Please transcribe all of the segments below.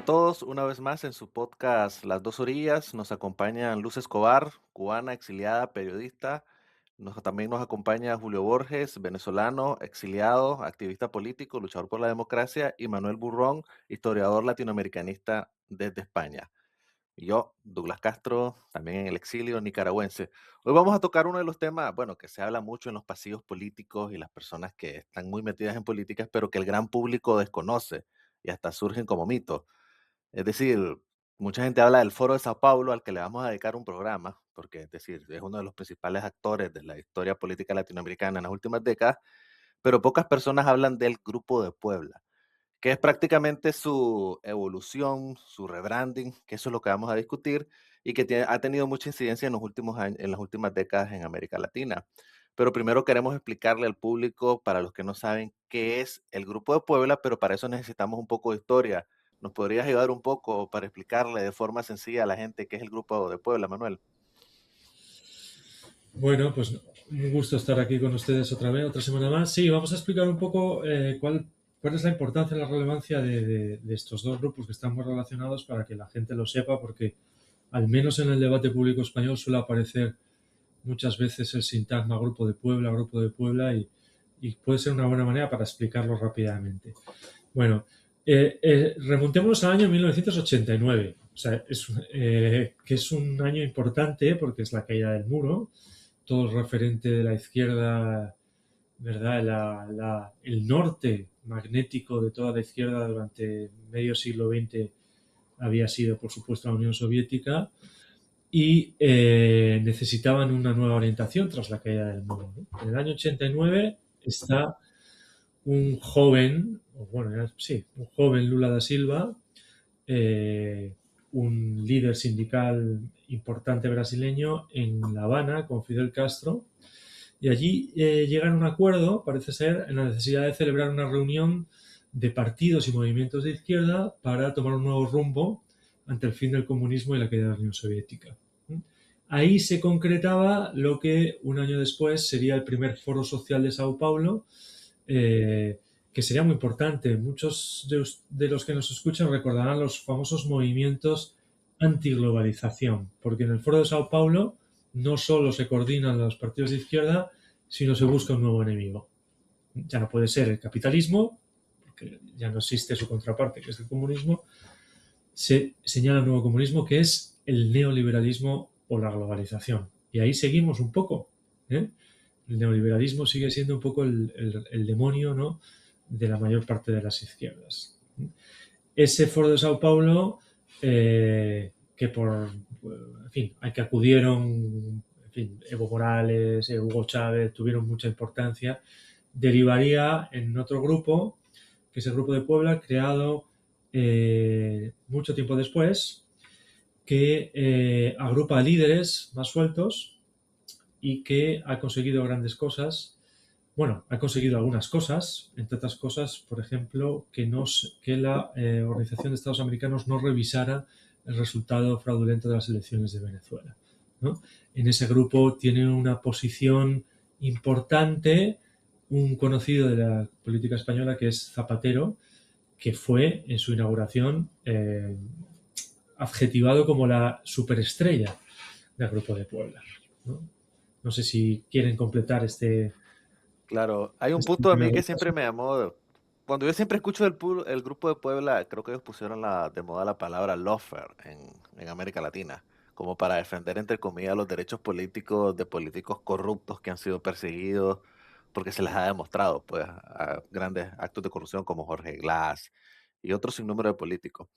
Hola a todos, una vez más en su podcast Las Dos Orillas nos acompañan Luz Escobar, cubana, exiliada, periodista. También nos acompaña Julio Borges, venezolano, exiliado, activista político, luchador por la democracia, y Manuel Burrón, historiador latinoamericanista desde España. Y yo, Douglas Castro, también en el exilio nicaragüense. Hoy vamos a tocar uno de los temas, bueno, que se habla mucho en los pasillos políticos y las personas que están muy metidas en políticas, pero que el gran público desconoce y hasta surgen como mitos. Es decir, mucha gente habla del Foro de Sao Paulo, al que le vamos a dedicar un programa, porque es decir, es uno de los principales actores de la historia política latinoamericana en las últimas décadas, pero pocas personas hablan del Grupo de Puebla, que es prácticamente su evolución, su rebranding, que eso es lo que vamos a discutir y que ha tenido mucha incidencia en los últimos años, en las últimas décadas en América Latina. Pero primero queremos explicarle al público, para los que no saben, qué es el Grupo de Puebla, pero para eso necesitamos un poco de historia. ¿Nos podrías ayudar un poco para explicarle de forma sencilla a la gente qué es el Grupo de Puebla, Manuel? Bueno, pues un gusto estar aquí con ustedes otra vez, otra semana más. Sí, vamos a explicar un poco cuál es la importancia y la relevancia de estos dos grupos que están muy relacionados para que la gente lo sepa, porque al menos en el debate público español suele aparecer muchas veces el sintagma Grupo de Puebla y puede ser una buena manera para explicarlo rápidamente. Bueno, remontémonos al año 1989, o sea, que es un año importante porque es la caída del muro, todo el referente de la izquierda, ¿verdad? El norte magnético de toda la izquierda durante medio siglo XX había sido, por supuesto, la Unión Soviética y necesitaban una nueva orientación tras la caída del muro, ¿no? En el año 89 está un joven, o bueno, sí, un joven Lula da Silva, eh, un líder sindical importante brasileño en La Habana con Fidel Castro, y allí llegan a un acuerdo, parece ser, en la necesidad de celebrar una reunión de partidos y movimientos de izquierda para tomar un nuevo rumbo ante el fin del comunismo y la caída de la Unión Soviética. Ahí se concretaba lo que un año después sería el primer foro social de Sao Paulo, eh, que sería muy importante. Muchos de los que nos escuchan recordarán los famosos movimientos antiglobalización, porque en el foro de Sao Paulo no solo se coordinan los partidos de izquierda, sino se busca un nuevo enemigo. Ya no puede ser el capitalismo, porque ya no existe su contraparte, que es el comunismo. Se señala un nuevo comunismo que es el neoliberalismo o la globalización. Y ahí seguimos un poco. ¿eh? El neoliberalismo sigue siendo un poco el demonio, ¿no?, de la mayor parte de las izquierdas. Ese foro de Sao Paulo, que en fin, hay que acudieron, en fin, Evo Morales, Hugo Chávez, tuvieron mucha importancia, derivaría en otro grupo, que es el Grupo de Puebla, creado mucho tiempo después, que agrupa líderes más sueltos y que ha conseguido grandes cosas. Bueno, ha conseguido algunas cosas, entre otras cosas, por ejemplo, que la Organización de Estados Americanos no revisara el resultado fraudulento de las elecciones de Venezuela, ¿no? En ese grupo tiene una posición importante un conocido de la política española que es Zapatero, que fue en su inauguración adjetivado como la superestrella del Grupo de Puebla, ¿no? No sé si quieren completar Claro, hay un este punto a mí primer que repaso. siempre me llamó, cuando yo siempre escucho el Grupo de Puebla, creo que ellos pusieron de moda la palabra lawfare en América Latina, como para defender, entre comillas, los derechos políticos de políticos corruptos que han sido perseguidos, porque se les ha demostrado, pues, a grandes actos de corrupción como Jorge Glass y otros sinnúmero de políticos.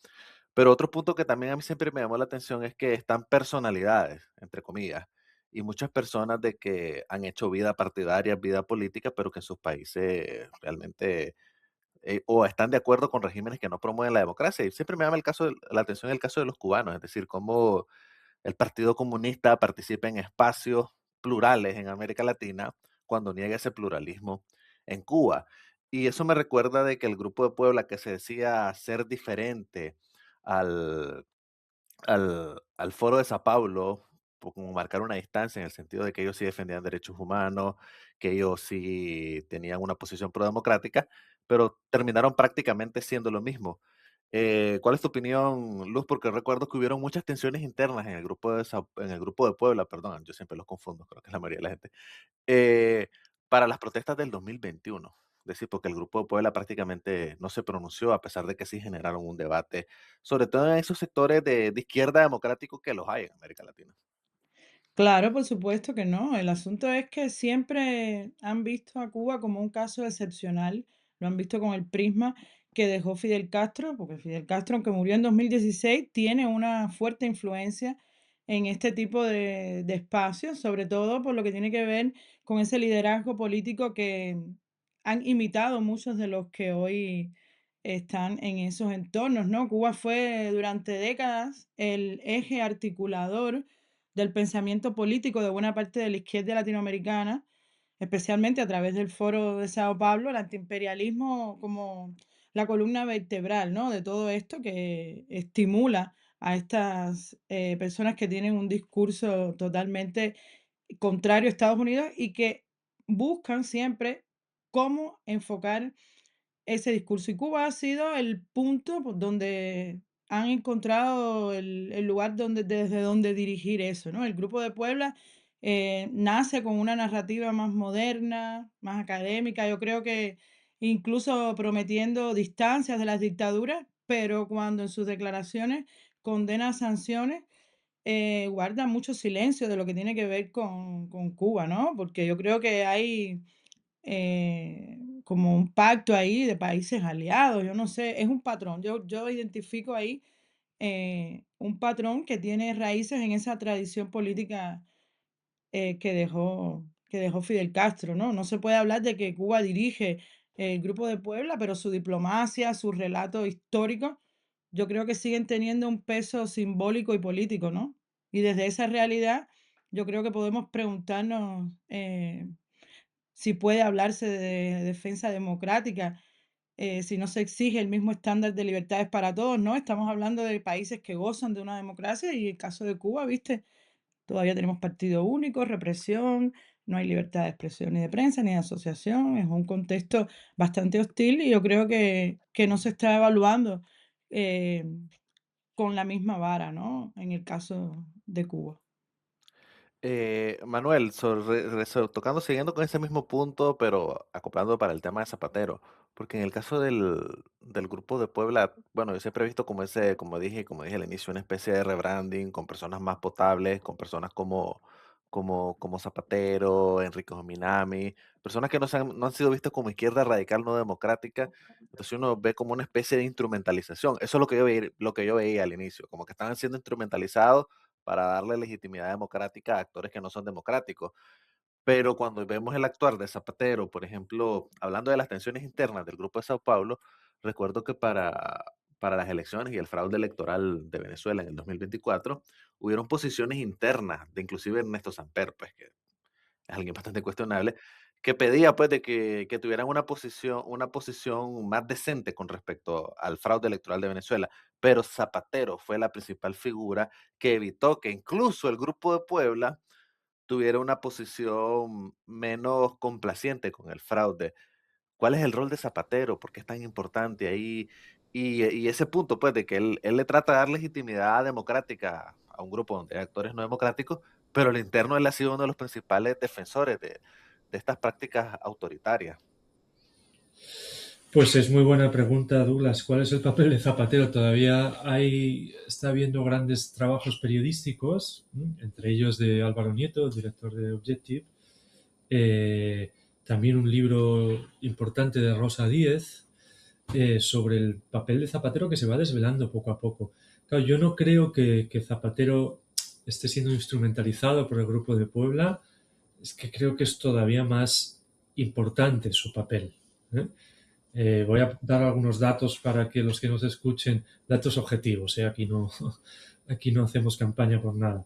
Pero otro punto que también a mí siempre me llamó la atención es que están personalidades, entre comillas, y muchas personas de que han hecho vida partidaria, vida política, pero que en sus países realmente o están de acuerdo con regímenes que no promueven la democracia. Y siempre me llama la atención el caso de los cubanos, es decir, cómo el Partido Comunista participa en espacios plurales en América Latina cuando niega ese pluralismo en Cuba. Y eso me recuerda de que el Grupo de Puebla, que se decía ser diferente al, al Foro de Sao Paulo, como marcar una distancia en el sentido de que ellos sí defendían derechos humanos, que ellos sí tenían una posición prodemocrática, pero terminaron prácticamente siendo lo mismo. ¿Cuál es tu opinión, Luz? Porque recuerdo que hubieron muchas tensiones internas en el grupo en el grupo de Puebla, perdón, yo siempre los confundo, creo que es la mayoría de la gente, eh, para las protestas del 2021. Es decir, porque el grupo de Puebla prácticamente no se pronunció, a pesar de que sí generaron un debate, sobre todo en esos sectores de izquierda democrático que los hay en América Latina. Claro, por supuesto que no. El asunto es que siempre han visto a Cuba como un caso excepcional, lo han visto con el prisma que dejó Fidel Castro, porque Fidel Castro, aunque murió en 2016, tiene una fuerte influencia en este tipo de espacios, sobre todo por lo que tiene que ver con ese liderazgo político que han imitado muchos de los que hoy están en esos entornos, ¿no? Cuba fue durante décadas el eje articulador del pensamiento político de buena parte de la izquierda latinoamericana, especialmente a través del Foro de Sao Paulo, el antiimperialismo como la columna vertebral, ¿no? De todo esto que estimula a estas personas que tienen un discurso totalmente contrario a Estados Unidos y que buscan siempre cómo enfocar ese discurso. Y Cuba ha sido el punto pues, donde han encontrado el lugar donde, desde donde dirigir eso, ¿no? El Grupo de Puebla nace con una narrativa más moderna, más académica, yo creo que incluso prometiendo distancias de las dictaduras, pero cuando en sus declaraciones condena sanciones, guarda mucho silencio de lo que tiene que ver con Cuba, ¿no? Porque yo creo que hay como un pacto ahí de países aliados, yo no sé, es un patrón. Yo identifico ahí un patrón que tiene raíces en esa tradición política que dejó Fidel Castro, ¿no? No se puede hablar de que Cuba dirige el Grupo de Puebla, pero su diplomacia, su relato histórico, yo creo que siguen teniendo un peso simbólico y político, ¿no? Y desde esa realidad, yo creo que podemos preguntarnos si puede hablarse de defensa democrática, si no se exige el mismo estándar de libertades para todos, ¿no? Estamos hablando de países que gozan de una democracia y el caso de Cuba, ¿viste? Todavía tenemos partido único, represión, no hay libertad de expresión ni de prensa ni de asociación, es un contexto bastante hostil y yo creo que no se está evaluando eh, con la misma vara, ¿no? En el caso de Cuba. Manuel, tocando, siguiendo con ese mismo punto, pero acoplando para el tema de Zapatero, porque en el caso del grupo de Puebla, bueno, yo siempre he visto como ese, como dije al inicio, una especie de rebranding con personas más potables, con personas como Zapatero, Enrique Minami, personas que no han sido vistas como izquierda radical no democrática. Entonces uno ve como una especie de instrumentalización. Eso es lo que yo veía al inicio, como que estaban siendo instrumentalizados para darle legitimidad democrática a actores que no son democráticos. Pero cuando vemos el actuar de Zapatero, por ejemplo, hablando de las tensiones internas del Grupo de Sao Paulo, recuerdo que para las elecciones y el fraude electoral de Venezuela en el 2024, hubieron posiciones internas de inclusive Ernesto Samper, pues que es alguien bastante cuestionable, que pedía pues de que tuvieran una posición más decente con respecto al fraude electoral de Venezuela, pero Zapatero fue la principal figura que evitó que incluso el Grupo de Puebla tuviera una posición menos complaciente con el fraude. ¿Cuál es el rol de Zapatero? ¿Por qué es tan importante ahí? Y ese punto, pues, de que él le trata de dar legitimidad democrática a un grupo donde hay actores no democráticos, pero al interno él ha sido uno de los principales defensores de estas prácticas autoritarias. Pues es muy buena pregunta, Douglas. ¿Cuál es el papel de Zapatero? Todavía está habiendo grandes trabajos periodísticos, entre ellos de Álvaro Nieto, director de Objective, eh, también un libro importante de Rosa Díez sobre el papel de Zapatero que se va desvelando poco a poco. Claro, yo no creo que Zapatero esté siendo instrumentalizado por el Grupo de Puebla, es que creo que es todavía más importante su papel. ¿eh? Voy a dar algunos datos para que los que nos escuchen, datos objetivos, aquí no, aquí no hacemos campaña por nada.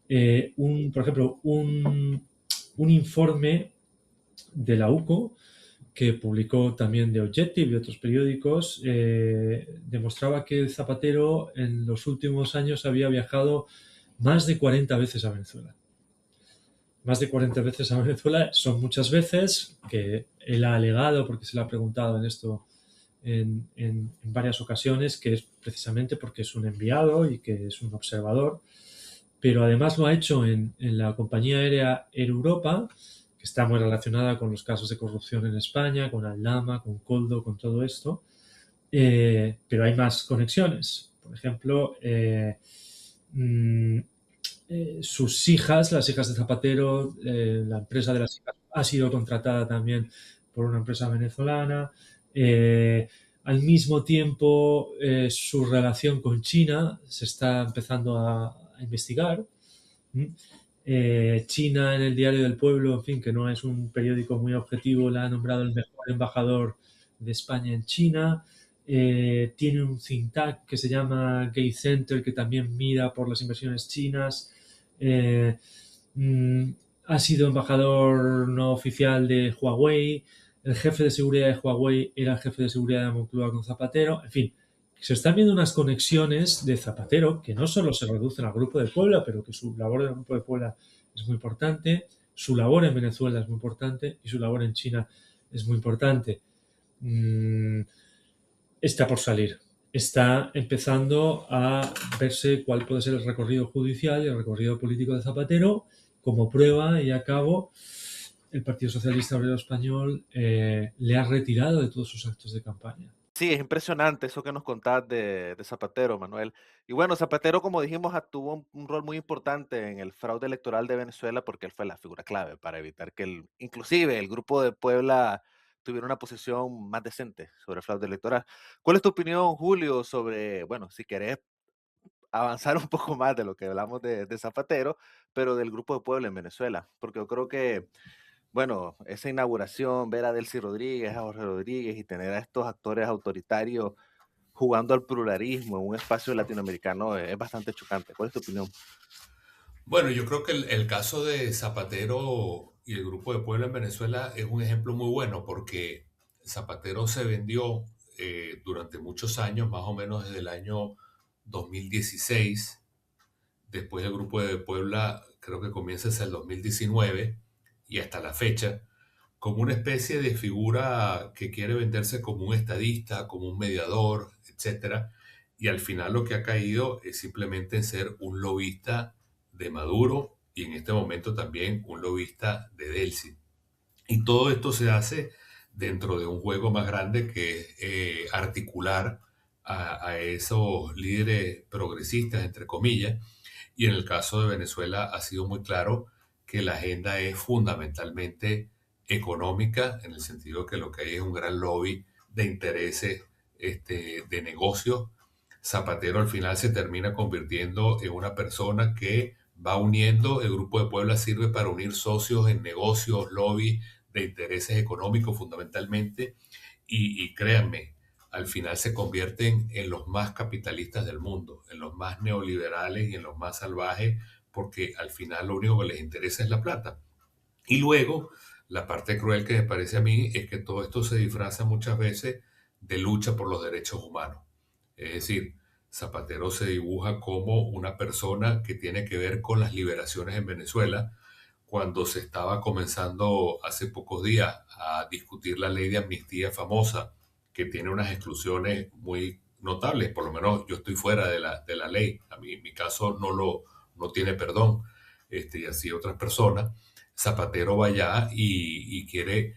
Por ejemplo, un informe de la UCO que publicó también The Objective y otros periódicos, demostraba que Zapatero en los últimos años había viajado más de 40 veces a Venezuela. Más de 40 veces a Venezuela son muchas veces que él ha alegado, porque se le ha preguntado en esto en varias ocasiones, que es precisamente porque es un enviado y que es un observador, pero además lo ha hecho en la compañía aérea Air Europa, que está muy relacionada con los casos de corrupción en España, con Aldama, con Coldo, con todo esto. Pero hay más conexiones. Por ejemplo, sus hijas, las hijas de Zapatero, la empresa de las hijas ha sido contratada también por una empresa venezolana. Al mismo tiempo, su relación con China se está empezando a investigar. China, en el Diario del Pueblo, en fin, que no es un periódico muy objetivo, la ha nombrado el mejor embajador de España en China. Tiene un think tank que se llama Gay Center, que también mira por las inversiones chinas. Eh, mm, Ha sido embajador no oficial de Huawei. El jefe de seguridad de Huawei era el jefe de seguridad de Moncloa con Zapatero. En fin, se están viendo unas conexiones de Zapatero que no solo se reducen al Grupo de Puebla, pero que su labor en el Grupo de Puebla es muy importante, su labor en Venezuela es muy importante y su labor en China es muy importante. Está por salir. Está empezando a verse cuál puede ser el recorrido judicial y el recorrido político de Zapatero. Como prueba y a cabo, el Partido Socialista Obrero Español le ha retirado de todos sus actos de campaña. Sí, es impresionante eso que nos contás de Zapatero, Manuel. Y bueno, Zapatero, como dijimos, tuvo un rol muy importante en el fraude electoral de Venezuela porque él fue la figura clave para evitar que inclusive el Grupo de Puebla tuviera una posición más decente sobre el fraude electoral. ¿Cuál es tu opinión, Julio, sobre, bueno, si querés avanzar un poco más de lo que hablamos de Zapatero, pero del Grupo de Puebla en Venezuela? Porque yo creo que bueno, esa inauguración, ver a Delcy Rodríguez, a Jorge Rodríguez y tener a estos actores autoritarios jugando al pluralismo en un espacio latinoamericano es bastante chocante. ¿Cuál es tu opinión? Bueno, yo creo que el caso de Zapatero y el Grupo de Puebla en Venezuela es un ejemplo muy bueno porque Zapatero se vendió durante muchos años, más o menos desde el año 2016. Después el Grupo de Puebla creo que comienza desde el 2019 y hasta la fecha, como una especie de figura que quiere venderse como un estadista, como un mediador, etcétera, y al final lo que ha caído es simplemente en ser un lobista de Maduro y en este momento también un lobista de Delcy. Y todo esto se hace dentro de un juego más grande que es articular a esos líderes progresistas, entre comillas, y en el caso de Venezuela ha sido muy claro que la agenda es fundamentalmente económica, en el sentido que lo que hay es un gran lobby de intereses de negocios. Zapatero al final se termina convirtiendo en una persona que va uniendo, el Grupo de Puebla sirve para unir socios en negocios, lobby de intereses económicos fundamentalmente, y créanme, al final se convierten en los más capitalistas del mundo, en los más neoliberales y en los más salvajes, porque al final lo único que les interesa es la plata. Y luego, la parte cruel que me parece a mí es que todo esto se disfraza muchas veces de lucha por los derechos humanos. Es decir, Zapatero se dibuja como una persona que tiene que ver con las liberaciones en Venezuela, cuando se estaba comenzando hace pocos días a discutir la ley de amnistía famosa, que tiene unas exclusiones muy notables. Por lo menos yo estoy fuera de la ley. A mí, mi caso no tiene perdón, y así otras personas. Zapatero va allá y quiere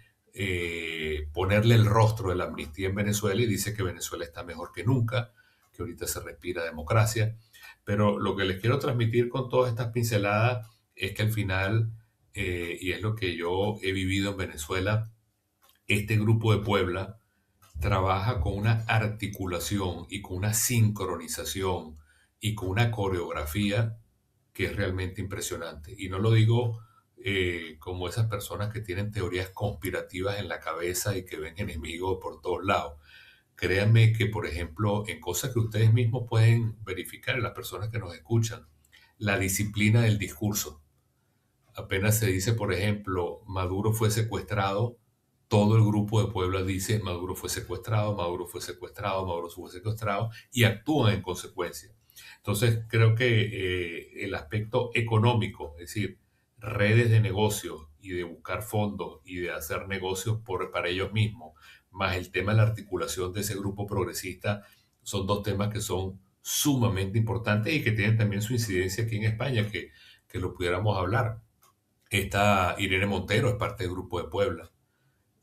ponerle el rostro de la amnistía en Venezuela y dice que Venezuela está mejor que nunca, que ahorita se respira democracia. Pero lo que les quiero transmitir con todas estas pinceladas es que al final, y es lo que yo he vivido en Venezuela, este Grupo de Puebla trabaja con una articulación y con una sincronización y con una coreografía que es realmente impresionante. Y no lo digo como esas personas que tienen teorías conspirativas en la cabeza y que ven enemigos por todos lados. Créanme que, por ejemplo, en cosas que ustedes mismos pueden verificar, en las personas que nos escuchan, la disciplina del discurso. Apenas se dice, por ejemplo, Maduro fue secuestrado, todo el Grupo de Puebla dice Maduro fue secuestrado, Maduro fue secuestrado, Maduro fue secuestrado, y actúan en consecuencia. Entonces, creo que el aspecto económico, es decir, redes de negocios y de buscar fondos y de hacer negocios para ellos mismos, más el tema de la articulación de ese grupo progresista, son dos temas que son sumamente importantes y que tienen también su incidencia aquí en España, que lo pudiéramos hablar. Esta Irene Montero es parte del Grupo de Puebla,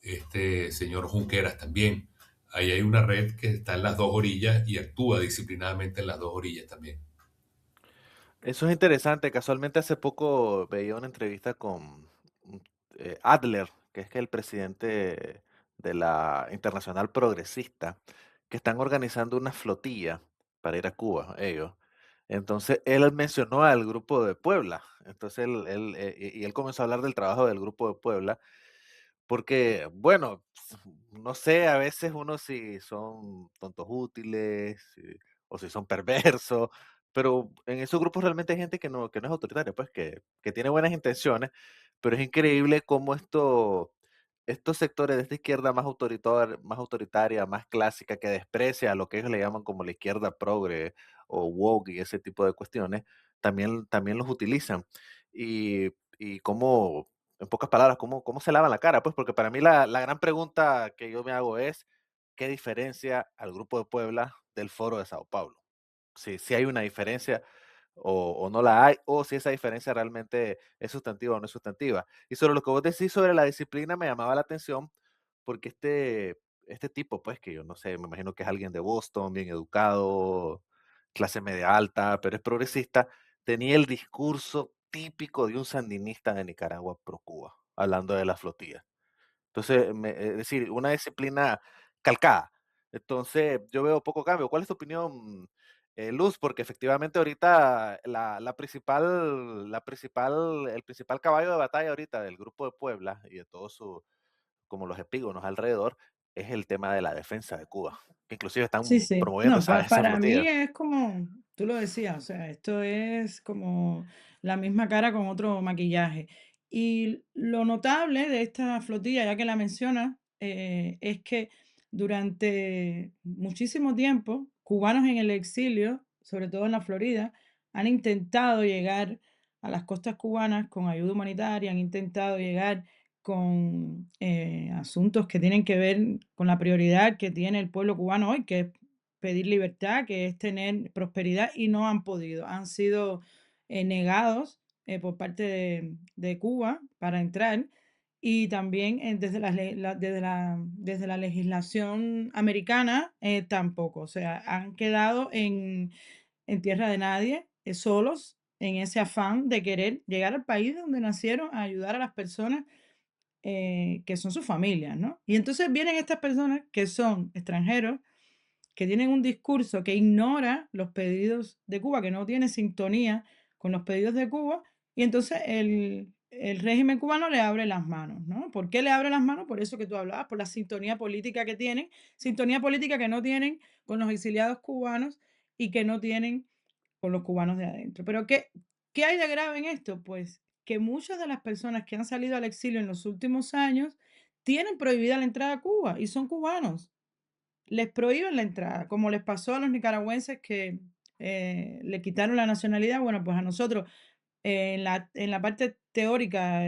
este señor Junqueras también. Ahí hay una red que está en las dos orillas y actúa disciplinadamente en las dos orillas también. Eso es interesante. Casualmente hace poco veía una entrevista con mm, Adler, que es que el presidente de la Internacional Progresista, que están organizando una flotilla para ir a Cuba, ellos. Entonces, él mencionó al grupo de Puebla. Entonces, y él comenzó a hablar del trabajo del grupo de Puebla porque, bueno, no sé a veces uno si son tontos útiles, o si son perversos, pero en esos grupos realmente hay gente que no es autoritaria, pues que tiene buenas intenciones, pero es increíble cómo estos sectores de esta izquierda más autoritaria, más clásica, que desprecia a lo que ellos le llaman como la izquierda progre o woke y ese tipo de cuestiones, también los utilizan. Y cómo, en pocas palabras, ¿cómo se lavan la cara? Pues porque para mí la gran pregunta que yo me hago es, ¿qué diferencia al Grupo de Puebla del Foro de Sao Paulo? Si hay una diferencia o no la hay, o si esa diferencia realmente es sustantiva o no es sustantiva. Y sobre lo que vos decís sobre la disciplina me llamaba la atención porque este tipo, pues que yo no sé, me imagino que es alguien de Boston, bien educado, clase media alta, pero es progresista, tenía el discurso típico de un sandinista de Nicaragua pro Cuba, hablando de la flotilla. Entonces, es decir, una disciplina calcada. Entonces, yo veo poco cambio. ¿Cuál es tu opinión, Luz? Porque efectivamente ahorita el principal caballo de batalla ahorita del Grupo de Puebla y de todos como los epígonos alrededor, es el tema de la defensa de Cuba, que inclusive Sí, están sí. promoviendo No, esa para mí flotilla. es como, tú lo decías, o sea, esto es como la misma cara con otro maquillaje. Y lo notable de esta flotilla, ya que la mencionas, es que durante muchísimo tiempo, cubanos en el exilio, sobre todo en la Florida, han intentado llegar a las costas cubanas con ayuda humanitaria, han intentado llegar con asuntos que tienen que ver con la prioridad que tiene el pueblo cubano hoy, que es pedir libertad, que es tener prosperidad, y no han podido. Han sido negados por parte de Cuba para entrar y también desde desde la legislación americana tampoco. O sea, han quedado en tierra de nadie, solos, en ese afán de querer llegar al país donde nacieron a ayudar a las personas que son sus familias, ¿no? Y entonces vienen estas personas que son extranjeros, que tienen un discurso que ignora los pedidos de Cuba, que no tiene sintonía con los pedidos de Cuba, y entonces el régimen cubano le abre las manos, ¿no? ¿Por qué le abre las manos? Por eso que tú hablabas, por la sintonía política que tienen, sintonía política que no tienen con los exiliados cubanos y que no tienen con los cubanos de adentro. Pero ¿qué hay de grave en esto? Pues que muchas de las personas que han salido al exilio en los últimos años tienen prohibida la entrada a Cuba y son cubanos. Les prohíben la entrada, como les pasó a los nicaragüenses que le quitaron la nacionalidad. Bueno, pues a nosotros en la parte teórica,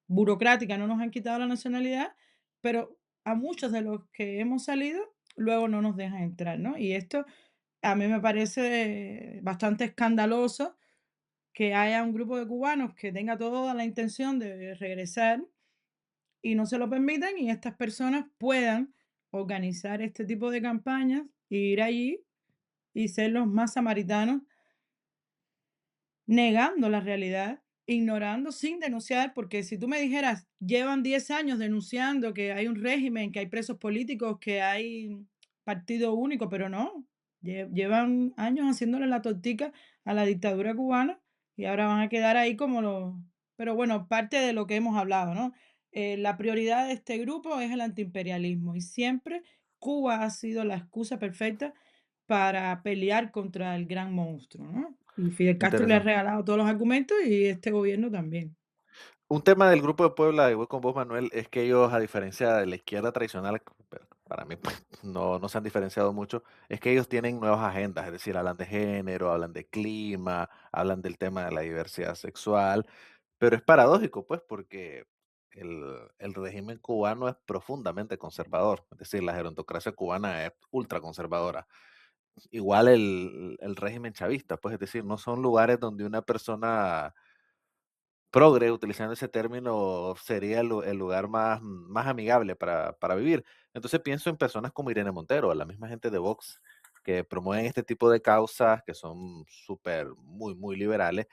burocrática, no nos han quitado la nacionalidad, pero a muchos de los que hemos salido, luego no nos dejan entrar, ¿no? Y esto a mí me parece bastante escandaloso que haya un grupo de cubanos que tenga toda la intención de regresar y no se lo permitan y estas personas puedan organizar este tipo de campañas, e ir allí y ser los más samaritanos, negando la realidad, ignorando sin denunciar, porque si tú me dijeras, llevan 10 años denunciando que hay un régimen, que hay presos políticos, que hay partido único, pero no, llevan años haciéndole la tortica a la dictadura cubana y ahora van a quedar ahí como los... Pero bueno, parte de lo que hemos hablado, ¿no? La prioridad de este grupo es el antiimperialismo y siempre Cuba ha sido la excusa perfecta para pelear contra el gran monstruo, ¿no? Y Fidel Castro le ha Interesante. regalado todos los argumentos y este gobierno también. Un tema del Grupo de Puebla, y voy con vos, Manuel, es que ellos, a diferencia de la izquierda tradicional, pero para mí pues, no se han diferenciado mucho, es que ellos tienen nuevas agendas, es decir, hablan de género, hablan de clima, hablan del tema de la diversidad sexual, pero es paradójico, pues, porque el régimen cubano es profundamente conservador, es decir, la gerontocracia cubana es ultra conservadora. Igual el régimen chavista, pues es decir, no son lugares donde una persona progre, utilizando ese término, sería el lugar más amigable para vivir. Entonces pienso en personas como Irene Montero, la misma gente de Vox, que promueven este tipo de causas que son súper, muy liberales,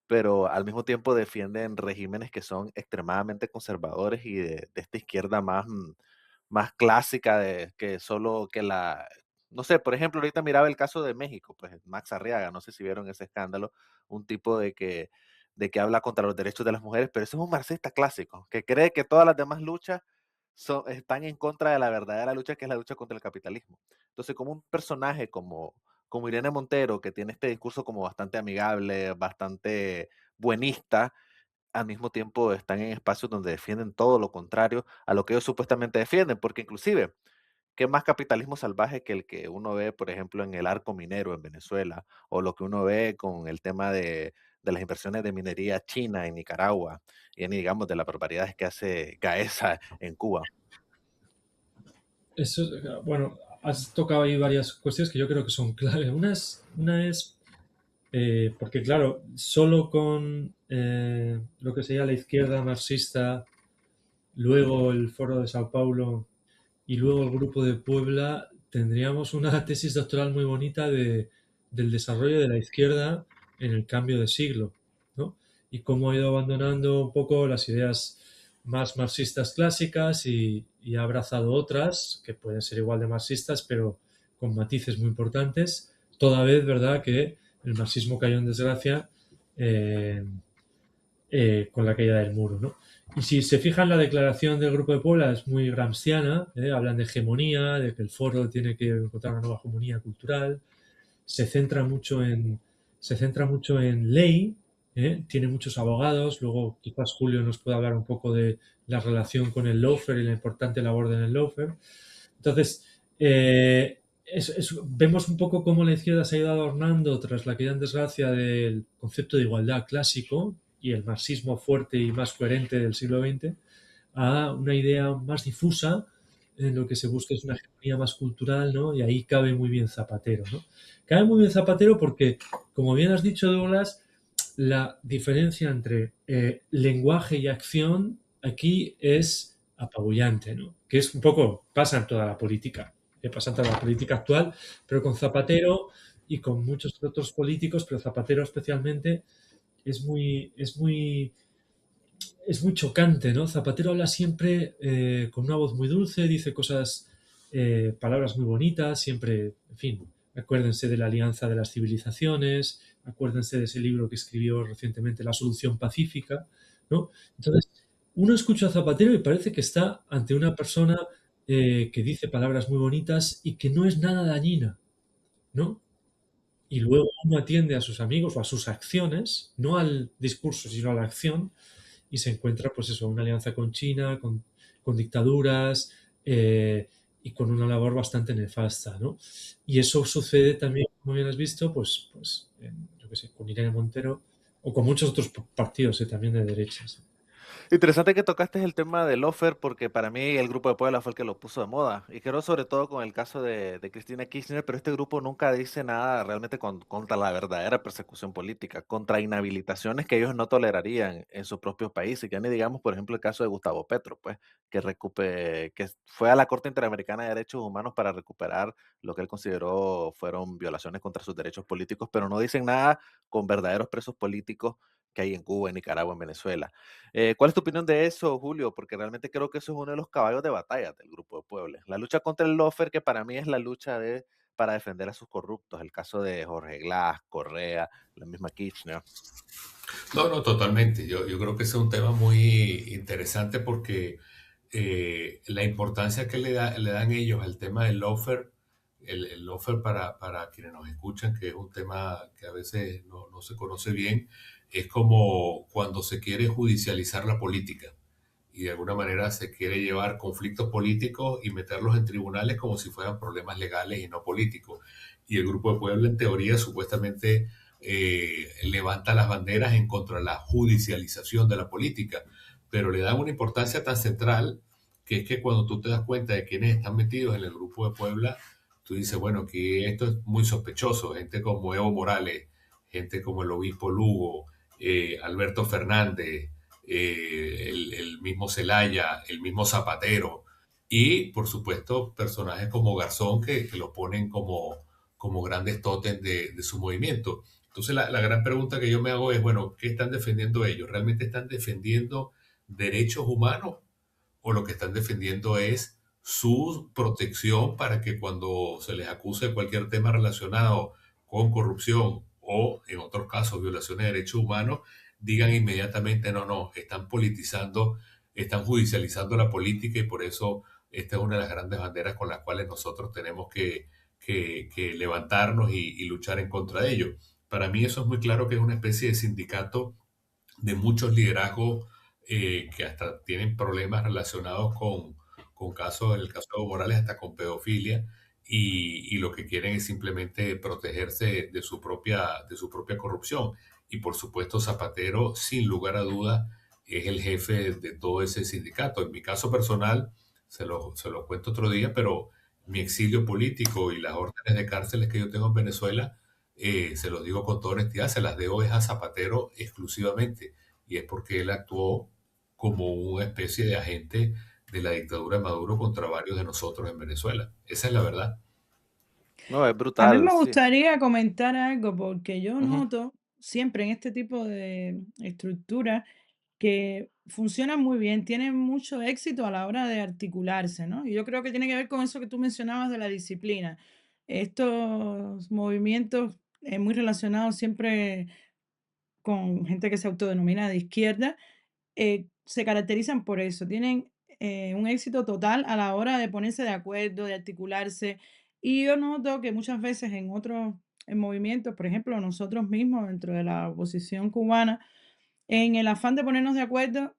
pero al mismo tiempo defienden regímenes que son extremadamente conservadores y de esta izquierda más clásica de que solo que la, no sé, por ejemplo, ahorita miraba el caso de México, pues Max Arriaga, no sé si vieron ese escándalo, un tipo de que habla contra los derechos de las mujeres, pero ese es un marxista clásico, que cree que todas las demás luchas están en contra de la verdadera lucha, que es la lucha contra el capitalismo. Entonces, como un personaje como Irene Montero, que tiene este discurso como bastante amigable, bastante buenista, al mismo tiempo están en espacios donde defienden todo lo contrario a lo que ellos supuestamente defienden, porque inclusive, ¿qué más capitalismo salvaje que el que uno ve, por ejemplo, en el arco minero en Venezuela, o lo que uno ve con el tema de las inversiones de minería china en Nicaragua, y ni digamos de las barbaridades que hace Gaesa en Cuba? Eso, bueno, has tocado ahí varias cuestiones que yo creo que son clave. Una es porque, claro, solo con lo que sería la izquierda marxista, luego el Foro de Sao Paulo y luego el Grupo de Puebla, tendríamos una tesis doctoral muy bonita del desarrollo de la izquierda en el cambio de siglo, ¿no? Y cómo ha ido abandonando un poco las ideas más marxistas clásicas y ha abrazado otras que pueden ser igual de marxistas, pero con matices muy importantes. Toda vez, ¿verdad?, que el marxismo cayó en desgracia eh, con la caída del muro, ¿no? Y si se fijan, la declaración del Grupo de Puebla es muy gramsciana, hablan de hegemonía, de que el foro tiene que encontrar una nueva hegemonía cultural, se centra mucho en, se centra mucho en ley, tiene muchos abogados, luego quizás Julio nos pueda hablar un poco de la relación con el lawfare y la importante labor del lawfare. Entonces, vemos un poco cómo la izquierda se ha ido adornando tras la caída en desgracia del concepto de igualdad clásico y el marxismo fuerte y más coherente del siglo XX a una idea más difusa en lo que se busca es una hegemonía más cultural, ¿no? Y ahí cabe muy bien Zapatero, ¿no? Cabe muy bien Zapatero porque, como bien has dicho, Douglas, la diferencia entre lenguaje y acción aquí es apabullante, ¿no? Que es un poco, pasa en toda la política, pasa en toda la política actual, pero con Zapatero y con muchos otros políticos, pero Zapatero especialmente, es muy chocante, ¿no? Zapatero habla siempre con una voz muy dulce, dice cosas, palabras muy bonitas, siempre, en fin, acuérdense de la Alianza de las Civilizaciones, acuérdense de ese libro que escribió recientemente, La Solución Pacífica, ¿no? Entonces, uno escucha a Zapatero y parece que está ante una persona que dice palabras muy bonitas y que no es nada dañina, ¿no? Y luego uno atiende a sus amigos o a sus acciones, no al discurso, sino a la acción, y se encuentra, pues eso, una alianza con China, con dictaduras y con una labor bastante nefasta, ¿no? Y eso sucede también, como bien has visto, pues yo qué sé, con Irene Montero o con muchos otros partidos también de derechas. Interesante que tocaste el tema del offer, porque para mí el grupo de Puebla fue el que lo puso de moda. Y creo sobre todo con el caso de Cristina Kirchner, pero este grupo nunca dice nada realmente contra la verdadera persecución política, contra inhabilitaciones que ellos no tolerarían en sus propios países. Ya ni digamos, por ejemplo, el caso de Gustavo Petro, pues, que fue a la Corte Interamericana de Derechos Humanos para recuperar lo que él consideró fueron violaciones contra sus derechos políticos, pero no dicen nada con verdaderos presos políticos que hay en Cuba, en Nicaragua, en Venezuela. ¿Cuál es tu opinión de eso, Julio? Porque realmente creo que eso es uno de los caballos de batalla del Grupo de Puebla. La lucha contra el lawfare, que para mí es la lucha para defender a sus corruptos. El caso de Jorge Glass, Correa, la misma Kirchner. No, no, totalmente. Yo creo que ese es un tema muy interesante porque la importancia que le dan ellos al tema del lawfare, el lawfare para quienes nos escuchan, que es un tema que a veces no se conoce bien, es como cuando se quiere judicializar la política y de alguna manera se quiere llevar conflictos políticos y meterlos en tribunales como si fueran problemas legales y no políticos. Y el Grupo de Puebla, en teoría, supuestamente levanta las banderas en contra de la judicialización de la política. pero le dan una importancia tan central que es que cuando tú te das cuenta de quiénes están metidos en el Grupo de Puebla, tú dices, bueno, que esto es muy sospechoso. Gente como Evo Morales, gente como el obispo Lugo, Alberto Fernández, el mismo Zelaya, el mismo Zapatero, y por supuesto personajes como Garzón que lo ponen como grandes tótems de su movimiento. Entonces la gran pregunta que yo me hago es, bueno, ¿qué están defendiendo ellos? ¿Realmente están defendiendo derechos humanos o lo que están defendiendo es su protección para que cuando se les acuse de cualquier tema relacionado con corrupción o en otros casos violaciones de derechos humanos, digan inmediatamente no, no, están politizando, están judicializando la política y por eso esta es una de las grandes banderas con las cuales nosotros tenemos que levantarnos y luchar en contra de ello. Para mí eso es muy claro que es una especie de sindicato de muchos liderazgos que hasta tienen problemas relacionados con casos, en el caso de Evo Morales, hasta con pedofilia, y lo que quieren es simplemente protegerse de su propia corrupción. Y por supuesto, Zapatero, sin lugar a duda, es el jefe de todo ese sindicato. En mi caso personal, se lo cuento otro día, pero mi exilio político y las órdenes de cárceles que yo tengo en Venezuela, se los digo con toda honestidad, se las debo es a Zapatero exclusivamente y es porque él actuó como una especie de agente de la dictadura de Maduro contra varios de nosotros en Venezuela. Esa es la verdad. No, es A mí brutal, me sí. gustaría comentar algo porque yo Ujú. noto siempre en este tipo de estructuras que funcionan muy bien, tienen mucho éxito a la hora de articularse, ¿no? Y yo creo que tiene que ver con eso que tú mencionabas de la disciplina. Estos movimientos muy relacionados siempre con gente que se autodenomina de izquierda, se caracterizan por eso, tienen un éxito total a la hora de ponerse de acuerdo, de articularse. Y yo noto que muchas veces en otros movimientos, por ejemplo, nosotros mismos dentro de la oposición cubana, en el afán de ponernos de acuerdo,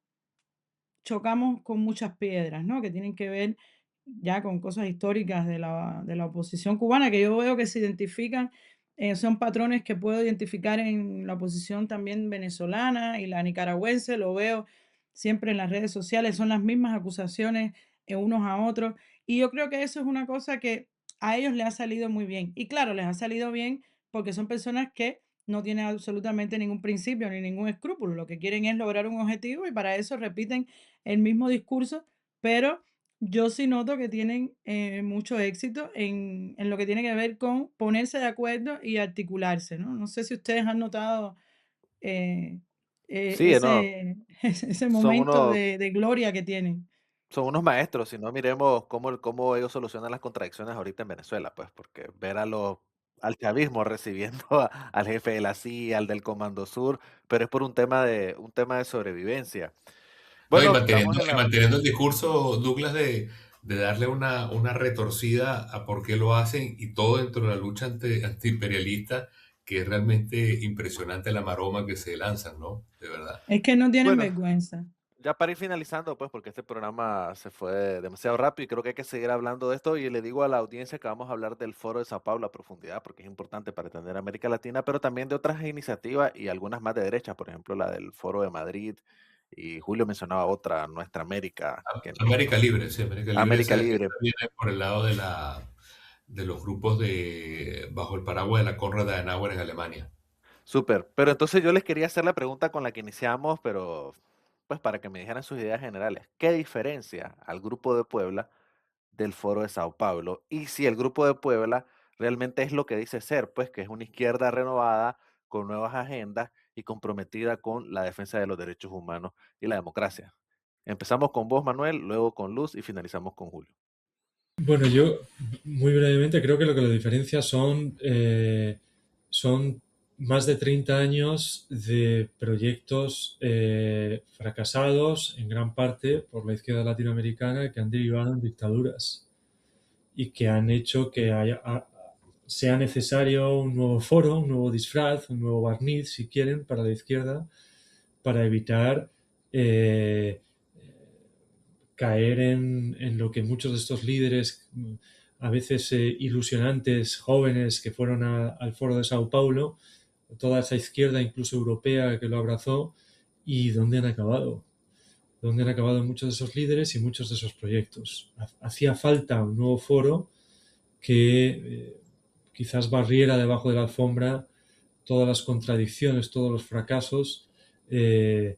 chocamos con muchas piedras, ¿no? Que tienen que ver ya con cosas históricas de la oposición cubana, que yo veo que se identifican, son patrones que puedo identificar en la oposición también venezolana y la nicaragüense, lo veo siempre en las redes sociales, son las mismas acusaciones unos a otros, y yo creo que eso es una cosa que a ellos les ha salido muy bien. Y claro, les ha salido bien porque son personas que no tienen absolutamente ningún principio ni ningún escrúpulo, lo que quieren es lograr un objetivo y para eso repiten el mismo discurso, pero yo sí noto que tienen mucho éxito en lo que tiene que ver con ponerse de acuerdo y articularse, ¿no? No sé si ustedes han notado eh, Sí, no, ese son momento unos, de gloria que tienen. son unos maestros, si no miremos cómo ellos solucionan las contradicciones ahorita en Venezuela, pues, porque ver al chavismo recibiendo al jefe de la CIA, al del Comando Sur, pero es por un tema de sobrevivencia. No, Bueno, estamos en y la. manteniendo el discurso, Douglas, de darle una retorcida a por qué lo hacen y todo dentro de la lucha antiimperialista, que es realmente impresionante la maroma que se lanzan, ¿no? De verdad. Es que no tienen Bueno, vergüenza. ya para ir finalizando, pues, porque este programa se fue demasiado rápido y creo que hay que seguir hablando de esto. Y le digo a la audiencia que vamos a hablar del Foro de Sao Paulo a profundidad, porque es importante para entender América Latina, pero también de otras iniciativas y algunas más de derecha, por ejemplo, la del Foro de Madrid. Y Julio mencionaba otra, Nuestra América, que en América México. Libre, sí, América Libre, América esa Libre. viene por el lado de los grupos bajo el paraguas de la Konrad Adenauer en Alemania. Súper. Pero entonces yo les quería hacer la pregunta con la que iniciamos, pero pues para que me dijeran sus ideas generales. ¿Qué diferencia al Grupo de Puebla del Foro de Sao Paulo? Y si el Grupo de Puebla realmente es lo que dice ser, pues que es una izquierda renovada, con nuevas agendas y comprometida con la defensa de los derechos humanos y la democracia. Empezamos con vos, Manuel, luego con Luz y finalizamos con Julio. Bueno, yo muy brevemente creo que lo que lo diferencia son más de 30 años de proyectos fracasados en gran parte por la izquierda latinoamericana que han derivado en dictaduras y que han hecho que sea necesario un nuevo foro, un nuevo disfraz, un nuevo barniz, si quieren, para la izquierda, para evitar caer en lo que muchos de estos líderes, a veces ilusionantes, jóvenes, que fueron al foro de Sao Paulo, toda esa izquierda, incluso europea, que lo abrazó, y dónde han acabado. donde han acabado muchos de esos líderes y muchos de esos proyectos. Hacía falta un nuevo foro que quizás barriera debajo de la alfombra todas las contradicciones, todos los fracasos de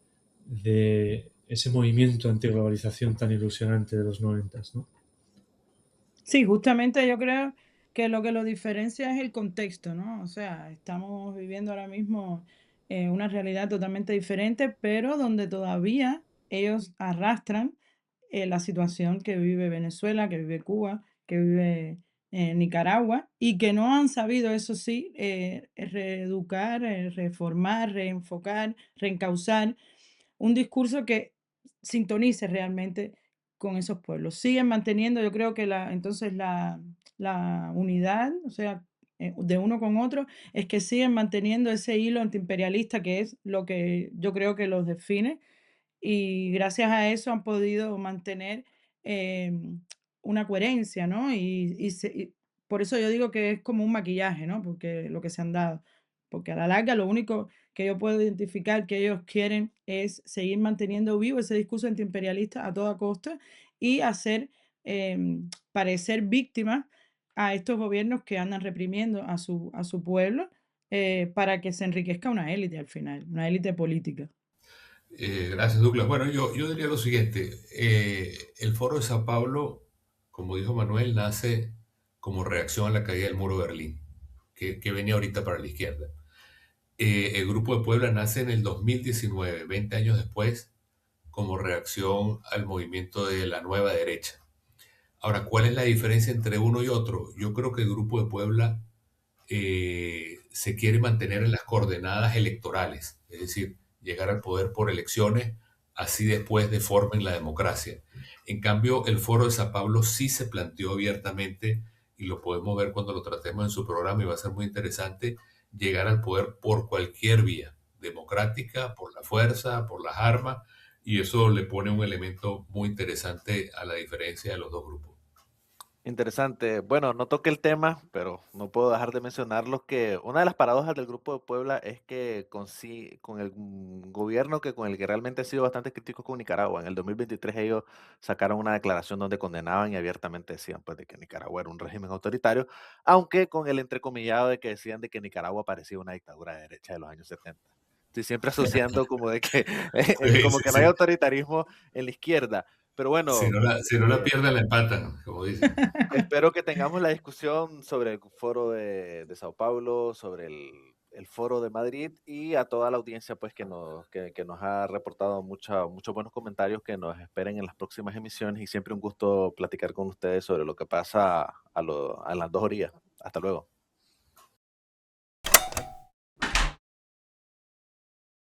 ese movimiento antiglobalización tan ilusionante de los 90, ¿no? Sí, justamente yo creo que lo diferencia es el contexto, ¿no? O sea, estamos viviendo ahora mismo una realidad totalmente diferente, pero donde todavía ellos arrastran la situación que vive Venezuela, que vive Cuba, que vive Nicaragua, y que no han sabido, eso sí, reeducar, reformar, reenfocar, reencauzar un discurso que sintonice realmente con esos pueblos. Siguen manteniendo, yo creo que entonces la unidad, o sea, de uno con otro, es que siguen manteniendo ese hilo antiimperialista que es lo que yo creo que los define y gracias a eso han podido mantener una coherencia, ¿no? Y por eso yo digo que es como un maquillaje, ¿no? Porque lo que se han dado. Porque a la larga lo único que yo puedo identificar que ellos quieren es seguir manteniendo vivo ese discurso antiimperialista a toda costa y hacer parecer víctimas a estos gobiernos que andan reprimiendo a su pueblo para que se enriquezca una élite al final, una élite política. Gracias, Douglas. Bueno, yo diría lo siguiente. El Foro de Sao Paulo, como dijo Manuel, nace como reacción a la caída del muro de Berlín, que venía ahorita para la izquierda. El Grupo de Puebla nace en el 2019, 20 años después, como reacción al movimiento de la nueva derecha. Ahora, ¿cuál es la diferencia entre uno y otro? Yo creo que el Grupo de Puebla se quiere mantener en las coordenadas electorales, es decir, llegar al poder por elecciones, así después deformen la democracia. En cambio, el Foro de Sao Paulo sí se planteó abiertamente, y lo podemos ver cuando lo tratemos en su programa, y va a ser muy interesante, llegar al poder por cualquier vía, democrática, por la fuerza, por las armas, y eso le pone un elemento muy interesante a la diferencia de los dos grupos. Interesante. Bueno, no toqué el tema, pero no puedo dejar de mencionarlo que una de las paradojas del Grupo de Puebla es que con el gobierno con el que realmente ha sido bastante crítico con Nicaragua, en el 2023 ellos sacaron una declaración donde condenaban y abiertamente decían pues de que Nicaragua era un régimen autoritario, aunque con el entrecomillado de que decían de que Nicaragua parecía una dictadura de derecha de los años 70. Sí, siempre asociando como de que Sí, como sí, que no sí. hay autoritarismo en la izquierda. Pero bueno, Si no la pierden, la empatan, como dicen. espero que tengamos la discusión sobre el foro de Sao Paulo, sobre el foro de Madrid y a toda la audiencia pues que nos ha reportado muchos buenos comentarios que nos esperen en las próximas emisiones y siempre un gusto platicar con ustedes sobre lo que pasa a las dos orillas. Hasta luego.